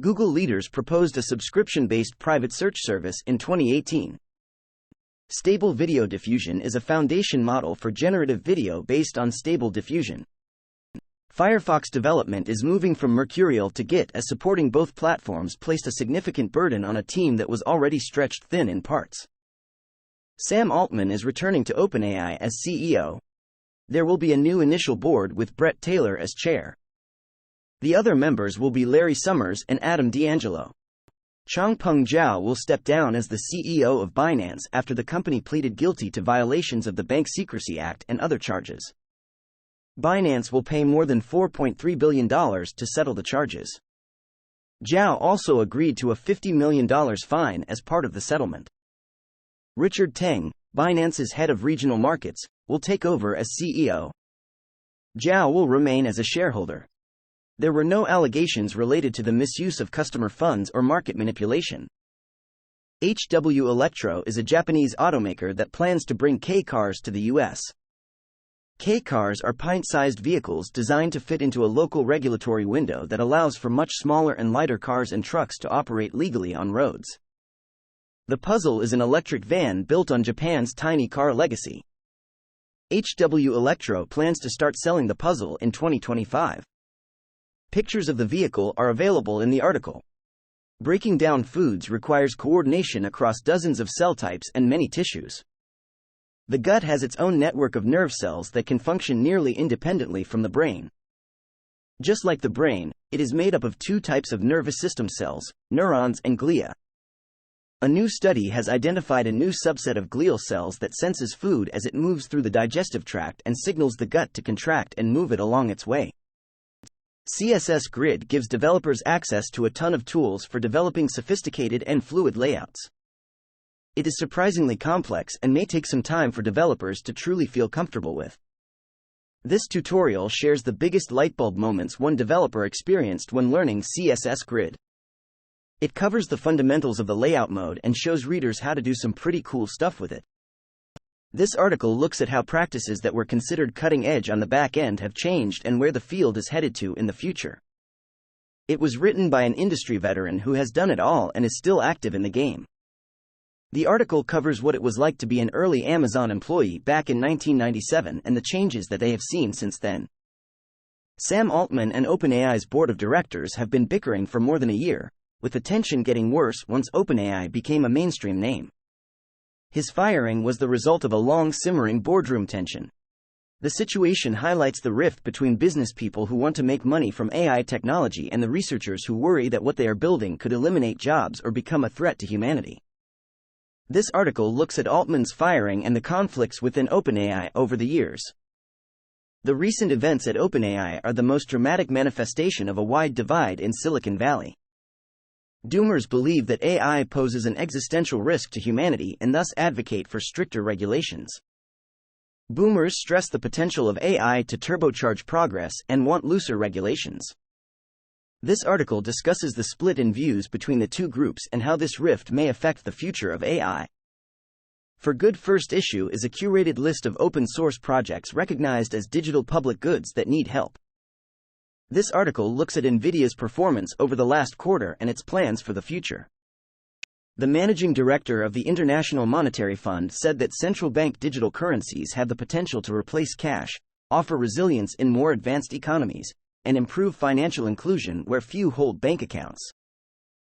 Google leaders proposed a subscription-based private search service in 2018. Stable Video Diffusion is a foundation model for generative video based on Stable Diffusion. Firefox development is moving from Mercurial to Git as supporting both platforms placed a significant burden on a team that was already stretched thin in parts. Sam Altman is returning to OpenAI as CEO. There will be a new initial board with Brett Taylor as chair. The other members will be Larry Summers and Adam D'Angelo. Changpeng Zhao will step down as the CEO of Binance after the company pleaded guilty to violations of the Bank Secrecy Act and other charges. Binance will pay more than $4.3 billion to settle the charges. Zhao also agreed to a $50 million fine as part of the settlement. Richard Teng, Binance's head of regional markets, will take over as CEO. Zhao will remain as a shareholder. There were no allegations related to the misuse of customer funds or market manipulation. HW Electro is a Japanese automaker that plans to bring K-cars to the US. K-cars are pint-sized vehicles designed to fit into a local regulatory window that allows for much smaller and lighter cars and trucks to operate legally on roads. The Puzzle is an electric van built on Japan's tiny car legacy. HW Electro plans to start selling the Puzzle in 2025. Pictures of the vehicle are available in the article. Breaking down foods requires coordination across dozens of cell types and many tissues. The gut has its own network of nerve cells that can function nearly independently from the brain. Just like the brain, it is made up of two types of nervous system cells, neurons and glia. A new study has identified a new subset of glial cells that senses food as it moves through the digestive tract and signals the gut to contract and move it along its way. CSS Grid gives developers access to a ton of tools for developing sophisticated and fluid layouts. It is surprisingly complex and may take some time for developers to truly feel comfortable with. This tutorial shares the biggest lightbulb moments one developer experienced when learning CSS Grid. It covers the fundamentals of the layout mode and shows readers how to do some pretty cool stuff with it. This article looks at how practices that were considered cutting edge on the back end have changed and where the field is headed to in the future. It was written by an industry veteran who has done it all and is still active in the game. The article covers what it was like to be an early Amazon employee back in 1997 and the changes that they have seen since then. Sam Altman and OpenAI's board of directors have been bickering for more than a year, with the tension getting worse once OpenAI became a mainstream name. His firing was the result of a long simmering boardroom tension. The situation highlights the rift between business people who want to make money from AI technology and the researchers who worry that what they are building could eliminate jobs or become a threat to humanity. This article looks at Altman's firing and the conflicts within OpenAI over the years. The recent events at OpenAI are the most dramatic manifestation of a wide divide in Silicon Valley. Doomers believe that AI poses an existential risk to humanity and thus advocate for stricter regulations. Boomers stress the potential of AI to turbocharge progress and want looser regulations. This article discusses the split in views between the two groups and how this rift may affect the future of AI. For Good First Issue is a curated list of open-source projects recognized as digital public goods that need help. This article looks at Nvidia's performance over the last quarter and its plans for the future. The managing director of the International Monetary Fund said that central bank digital currencies have the potential to replace cash, offer resilience in more advanced economies, and improve financial inclusion where few hold bank accounts.